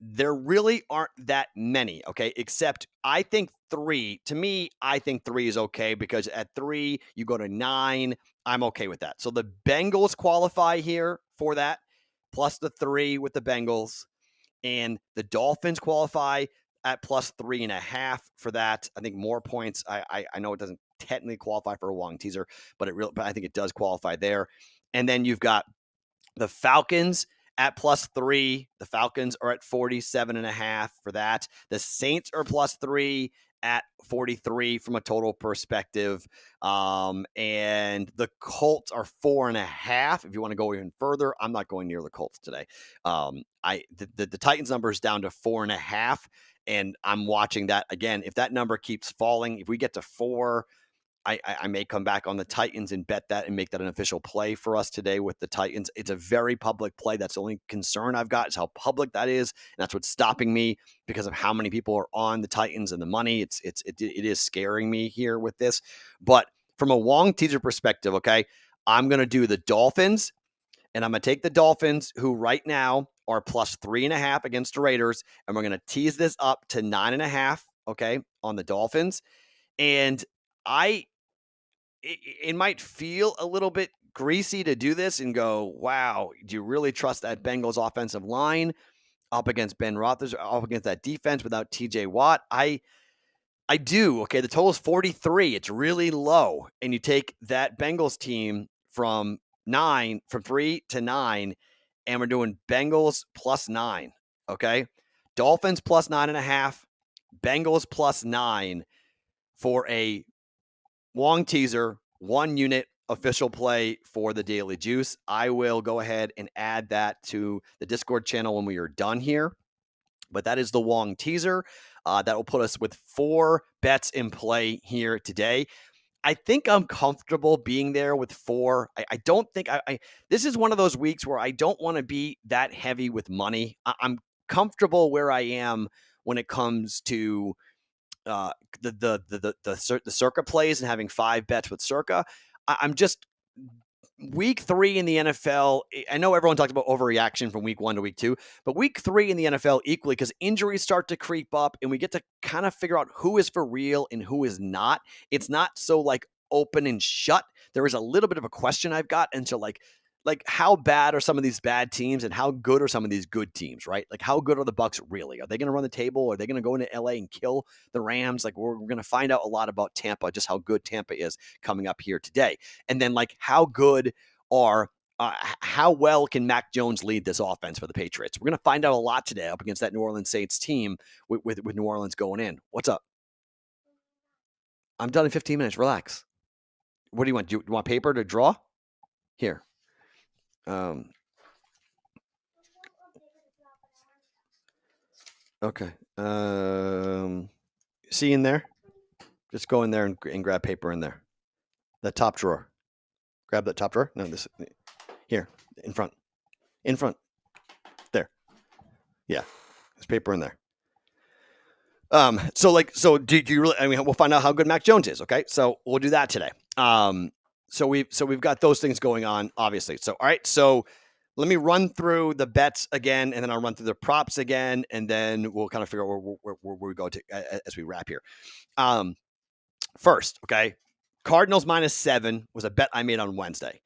There really aren't that many, okay? Except I think 3, to me, I think 3 is okay because at 3, you go to 9. I'm okay with that. So the Bengals qualify here for that, plus the 3 with the Bengals. And the Dolphins qualify at +3.5 for that. I think more points. I know it doesn't technically qualify for a Wong teaser, but I think it does qualify there. And then you've got the Falcons at +3. The Falcons are at 47.5 for that. The Saints are +3 at 43 from a total perspective. And the Colts are 4.5. If you want to go even further, I'm not going near the Colts today. The Titans number is down to 4.5, and I'm watching that again. If that number keeps falling, if we get to 4, I may come back on the Titans and bet that and make that an official play for us today with the Titans. It's a very public play. That's the only concern I've got is how public that is. And that's what's stopping me because of how many people are on the Titans and the money. It is scaring me here with this. But from a Wong teaser perspective, okay, I'm going to do the Dolphins, and I'm going to take the Dolphins, who right now are +3.5 against the Raiders. And we're going to tease this up to 9.5, okay, on the Dolphins. And it might feel a little bit greasy to do this and go, wow, do you really trust that Bengals offensive line up against Ben Roethlisberger, up against that defense without TJ Watt? I do. Okay, the total is 43. It's really low. And you take that Bengals team from 3 to 9, and we're doing Bengals +9. Okay. Dolphins +9.5. Bengals +9 for a long teaser, 1 unit official play for the Daily Juice. I will go ahead and add that to the Discord channel when we are done here. But that is the Wong teaser. That will put us with 4 bets in play here today. I think I'm comfortable being there with 4. I don't think this is one of those weeks where I don't want to be that heavy with money. I'm comfortable where I am when it comes to the Circa plays and having 5 bets with Circa. I'm just week 3 in the NFL. I know everyone talks about overreaction from week 1 to week 2, but week 3 in the NFL equally, because injuries start to creep up and we get to kind of figure out who is for real and who is not. It's not so like open and shut. There is a little bit of a question I've got into like how bad are some of these bad teams and how good are some of these good teams, right? Like how good are the Bucs really? Are they going to run the table? Are they going to go into LA and kill the Rams? Like we're going to find out a lot about Tampa, just how good Tampa is coming up here today. And then like how good are how well can Mac Jones lead this offense for the Patriots? We're going to find out a lot today up against that New Orleans Saints team with New Orleans going in. What's up? I'm done in 15 minutes. Relax. What do you want? Do you want paper to draw? Here. Okay. See in there? Just go in there and grab paper in there. The top drawer. Grab that top drawer. No, this here in front. In front. There. Yeah. There's paper in there. So do you really? I mean, we'll find out how good Mac Jones is. Okay, so we'll do that today. So we've got those things going on, obviously. So all right, so let me run through the bets again, and then I'll run through the props again, and then we'll kind of figure out where we go to as we wrap here. First, okay, Cardinals -7 was a bet I made on Wednesday.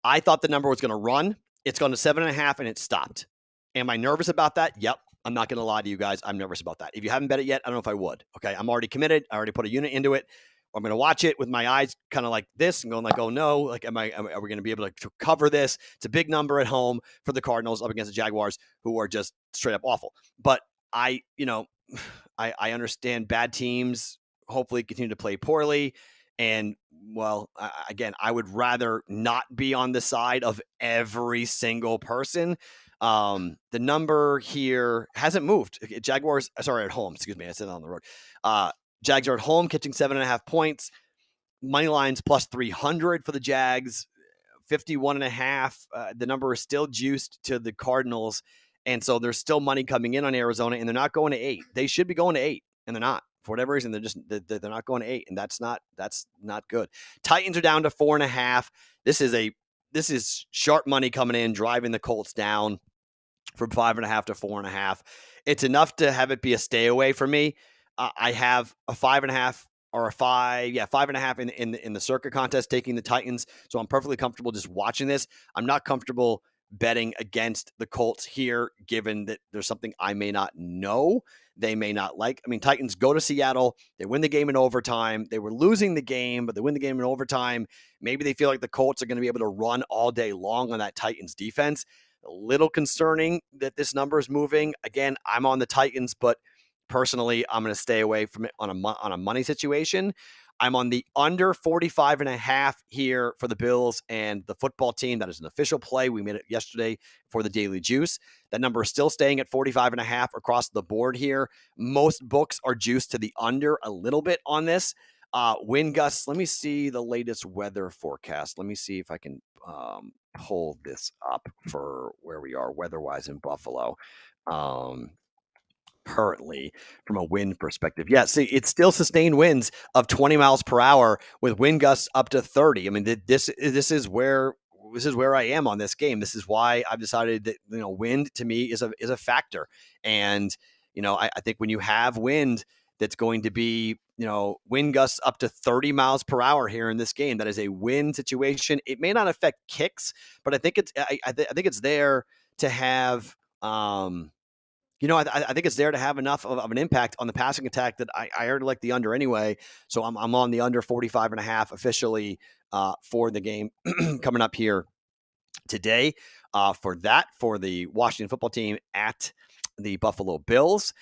I thought the number was going to run. It's gone to 7.5, and it stopped. Am I nervous about that? Yep. I'm not going to lie to you guys. I'm nervous about that. If you haven't bet it yet, I don't know if I would. Okay. I'm already committed. I already put a unit into it. I'm going to watch it with my eyes kind of like this and going like, oh no, like, are we going to be able to cover this? It's a big number at home for the Cardinals up against the Jaguars, who are just straight up awful. But I understand bad teams hopefully continue to play poorly. And well, again, I would rather not be on the side of every single person. The number here hasn't moved. Jaguars, sorry, at home. Excuse me, I said it on the road. Jags are at home, catching 7.5 points. Money lines +300 for the Jags. 51.5. The number is still juiced to the Cardinals, and so there's still money coming in on Arizona, and they're not going to 8. They should be going to 8, and they're not. For whatever reason, they're not going to 8, and that's not good. Titans are down to 4.5. This is sharp money coming in, driving the Colts down from 5.5 to 4.5. It's enough to have it be a stay away for me. I have a 5.5 or a 5.5 in the Circa contest, taking the Titans. So I'm perfectly comfortable just watching this. I'm not comfortable betting against the Colts here, given that there's something I may not know. They may not like. I mean, Titans go to Seattle. They win the game in overtime. They were losing the game, but they win the game in overtime. Maybe they feel like the Colts are going to be able to run all day long on that Titans defense. A little concerning that this number is moving. Again, I'm on the Titans, but personally, I'm going to stay away from it on a money situation. I'm on the under 45.5 here for the Bills and the football team. That is an official play. We made it yesterday for the Daily Juice. That number is still staying at 45.5 across the board here. Most books are juiced to the under a little bit on this. Wind gusts. Let me see the latest weather forecast. Let me see if I can pull this up for where we are weather-wise in Buffalo. Currently from a wind perspective. Yeah, see, it's still sustained winds of 20 miles per hour with wind gusts up to 30. I mean, this is where I am on this game. This is why I've decided that, wind to me is a factor. And, I think when you have wind that's going to be, wind gusts up to 30 miles per hour here in this game, that is a win situation. It may not affect kicks, but I think I think it's there to have, I think it's there to have enough of an impact on the passing attack that I already like the under anyway. So I'm on the under 45.5 officially for the game coming up here today for the Washington football team at the Buffalo Bills.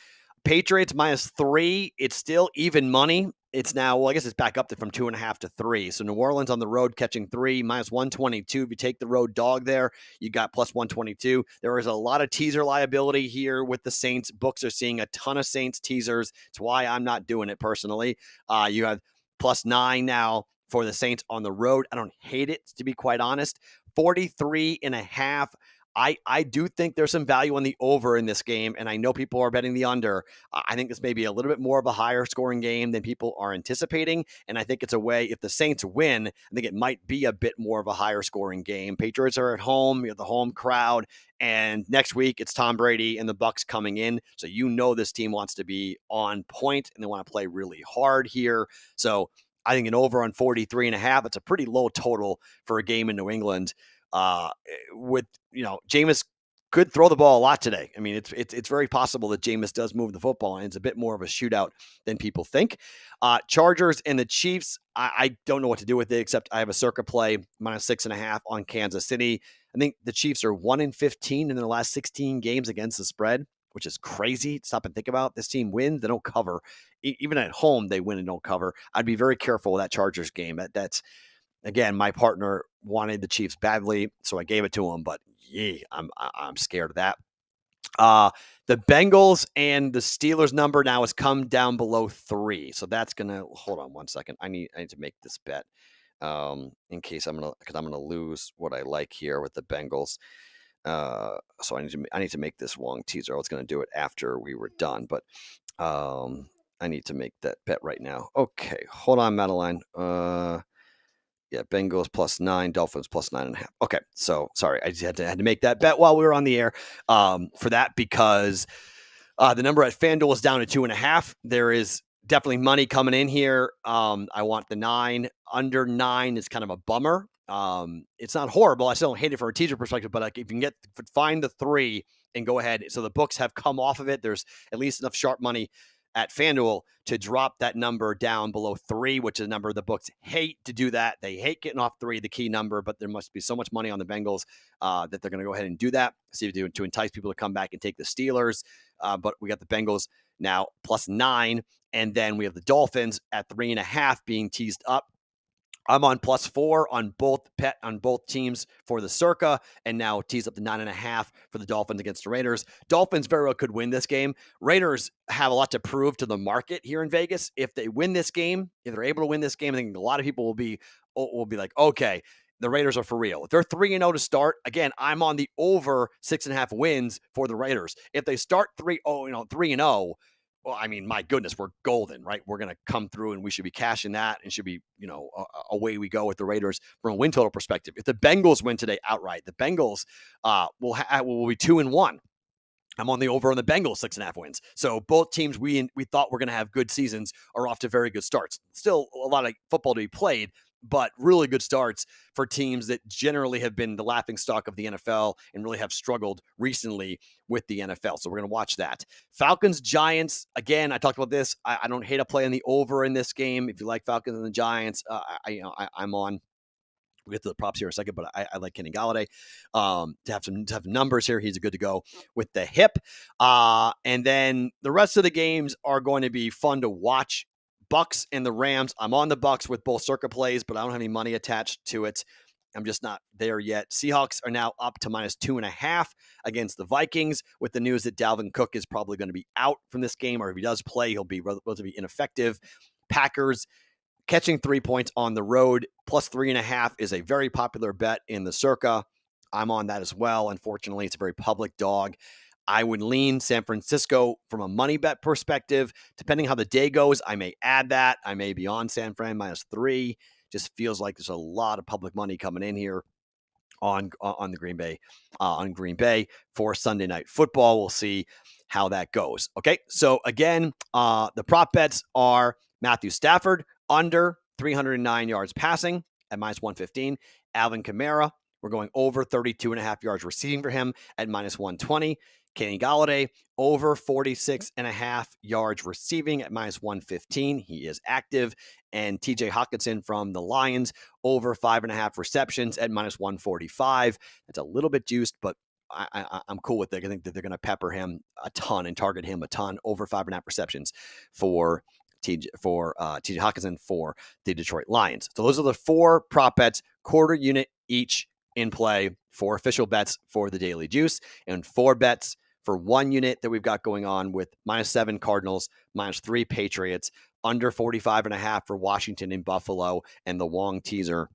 Patriots -3. It's still even money. It's now, well, I guess it's back up from 2.5 to 3. So New Orleans on the road catching 3, -122. If you take the road dog there, you got +122. There is a lot of teaser liability here with the Saints. Books are seeing a ton of Saints teasers. It's why I'm not doing it personally. You have +9 now for the Saints on the road. I don't hate it, to be quite honest. 43.5. I do think there's some value on the over in this game, and I know people are betting the under. I think this may be a little bit more of a higher scoring game than people are anticipating, and I think it's a way, if the Saints win, I think it might be a bit more of a higher scoring game. Patriots are at home, you have the home crowd, and next week it's Tom Brady and the Bucs coming in, so you know this team wants to be on point, and they want to play really hard here. So I think an over on 43.5, it's a pretty low total for a game in New England. With, Jameis could throw the ball a lot today. I mean, it's very possible that Jameis does move the football, and it's a bit more of a shootout than people think. Chargers and the Chiefs, I don't know what to do with it, except I have a circa play -6.5 on Kansas City. I think the Chiefs are 1-15 in their last 16 games against the spread, which is crazy to stop and think about. This team wins, they don't cover. Even at home, they win and don't cover. I'd be very careful with that Chargers game. That's Again, my partner wanted the Chiefs badly, so I gave it to him. But I'm scared of that. The Bengals and the Steelers number now has come down below 3, so that's gonna, hold on one second. I need to make this bet in case because I'm gonna lose what I like here with the Bengals. So I need to make this long teaser. I was gonna do it after we were done, but I need to make that bet right now. Okay, hold on, Madeline. Yeah, Bengals +9, Dolphins +9.5. Okay, so sorry, I just had to make that bet while we were on the air for that, because the number at FanDuel is down to 2.5. There is definitely money coming in here. I want the 9. Under 9 is kind of a bummer. It's not horrible. I still don't hate it from a teaser perspective, but if you can find the 3 and go ahead. So the books have come off of it. There's at least enough sharp money at FanDuel to drop that number down below 3, which is a number the books hate to do that. They hate getting off 3, the key number, but there must be so much money on the Bengals that they're going to go ahead and do that. See if they do to entice people to come back and take the Steelers. But we got the Bengals now +9, and then we have the Dolphins at 3.5 being teased up. I'm on +4 on both teams for the circa, and now tease up to 9.5 for the Dolphins against the Raiders. Dolphins very well could win this game. Raiders have a lot to prove to the market here in Vegas. If they win this game, if they're able to win this game, I think a lot of people will be like, okay, the Raiders are for real. If they're 3-0 to start, again, I'm on the over 6.5 wins for the Raiders. If they start 3-0, well, I mean, my goodness, we're golden, right? We're going to come through and we should be cashing that and should be, away we go with the Raiders from a win total perspective. If the Bengals win today outright, the Bengals will be 2-1. I'm on the over on the Bengals 6.5 wins. So both teams we thought were going to have good seasons are off to very good starts. Still a lot of football to be played, but really good starts for teams that generally have been the laughingstock of the NFL and really have struggled recently with the NFL. So we're going to watch that. Falcons, Giants. Again, I talked about this. I don't hate a play on the over in this game. If you like Falcons and the Giants, I'm on. We'll get to the props here in a second, but I like Kenny Golladay. To have numbers here, he's good to go with the hip. And then the rest of the games are going to be fun to watch. Bucks and the Rams. I'm on the Bucks with both circa plays, but I don't have any money attached to it. I'm just not there yet. Seahawks are now up to -2.5 against the Vikings, with the news that Dalvin Cook is probably going to be out from this game, or if he does play, he'll be relatively ineffective. Packers catching 3 points on the road, +3.5 is a very popular bet in the circa. I'm on that as well. Unfortunately, it's a very public dog. I would lean San Francisco from a money bet perspective. Depending how the day goes, I may add that. I may be on San Fran -3. Just feels like there's a lot of public money coming in here on the Green Bay for Sunday Night Football. We'll see how that goes. Okay, so again, the prop bets are Matthew Stafford under 309 yards passing at -115. Alvin Kamara, we're going over 32.5 yards receiving for him at -120. Kenny Golladay, over 46.5 yards receiving at -115. He is active. And TJ Hockenson from the Lions, over 5.5 receptions at -145. That's a little bit juiced, but I'm cool with it. I think that they're going to pepper him a ton and target him a ton, over 5.5 receptions for TJ Hawkinson for the Detroit Lions. So those are the 4 prop bets, quarter unit each in play, 4 official bets for the Daily Juice, and 4 bets for 1 unit that we've got going on with -7 Cardinals, -3 Patriots, under 45.5 for Washington and Buffalo, and the Wong teaser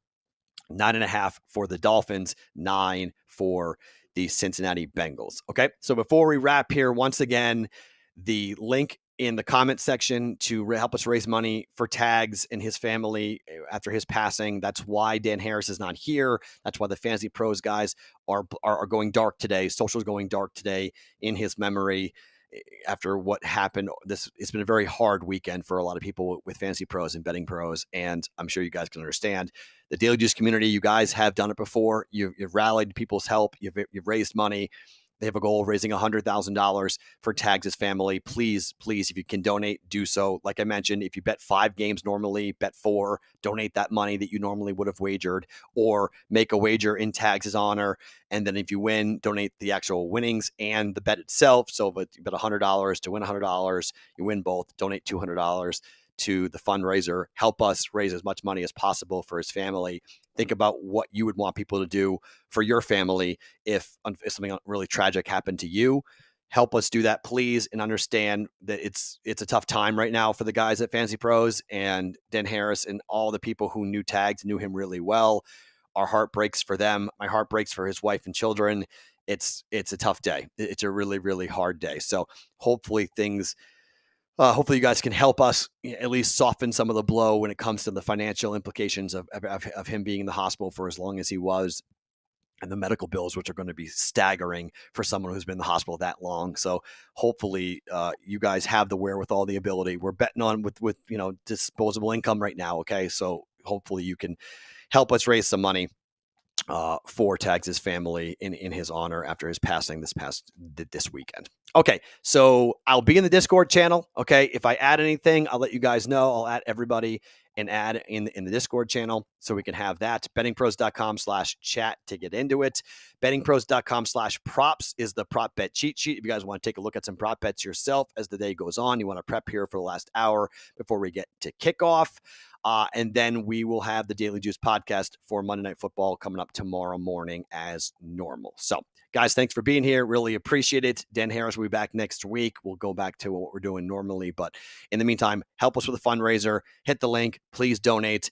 9.5 for the Dolphins, 9 for the Cincinnati Bengals. Okay, so before we wrap here, once again, the link in the comment section to help us raise money for Tags and his family after his passing. That's why Dan Harris is not here. That's why the Fantasy Pros guys are going dark today. Social's going dark today in his memory after what happened. It's been a very hard weekend for a lot of people with Fantasy Pros and Betting Pros, and I'm sure you guys can understand. The Daily Juice community, you guys have done it before. You've rallied people's help. You've raised money. They have a goal of raising $100,000 for Tags' family. Please, if you can donate, do so. Like I mentioned, if you bet 5 games normally, bet 4, donate that money that you normally would have wagered, or make a wager in Tags' honor. And then if you win, donate the actual winnings and the bet itself. So if you bet $100 to win $100, you win both, donate $200 to the fundraiser. Help us raise as much money as possible for his family. Think about what you would want people to do for your family if something really tragic happened to you. Help us do that, please, and understand that it's a tough time right now for the guys at Fantasy Pros, and Dan Harris and all the people who knew Tags knew him really well. Our heart breaks for them. My heart breaks for his wife and children. It's a tough day. It's a really, really hard day. So hopefully hopefully you guys can help us at least soften some of the blow when it comes to the financial implications of him being in the hospital for as long as he was, and the medical bills, which are going to be staggering for someone who's been in the hospital that long. So hopefully you guys have the wherewithal, the ability. We're betting on with disposable income right now. Okay. So hopefully you can help us raise some money for Tags' family in his honor after his passing this weekend. Okay, so I'll be in the Discord channel. Okay, if I add anything, I'll let you guys know. I'll add everybody and add in the Discord channel so we can have that. BettingPros.com/chat to get into it. BettingPros.com/props is the prop bet cheat sheet. If you guys want to take a look at some prop bets yourself as the day goes on, you want to prep here for the last hour before we get to kickoff. And then we will have the Daily Juice podcast for Monday Night Football coming up tomorrow morning as normal. So, guys, thanks for being here. Really appreciate it. Dan Harris will be back next week. We'll go back to what we're doing normally. But in the meantime, help us with a fundraiser. Hit the link. Please donate. And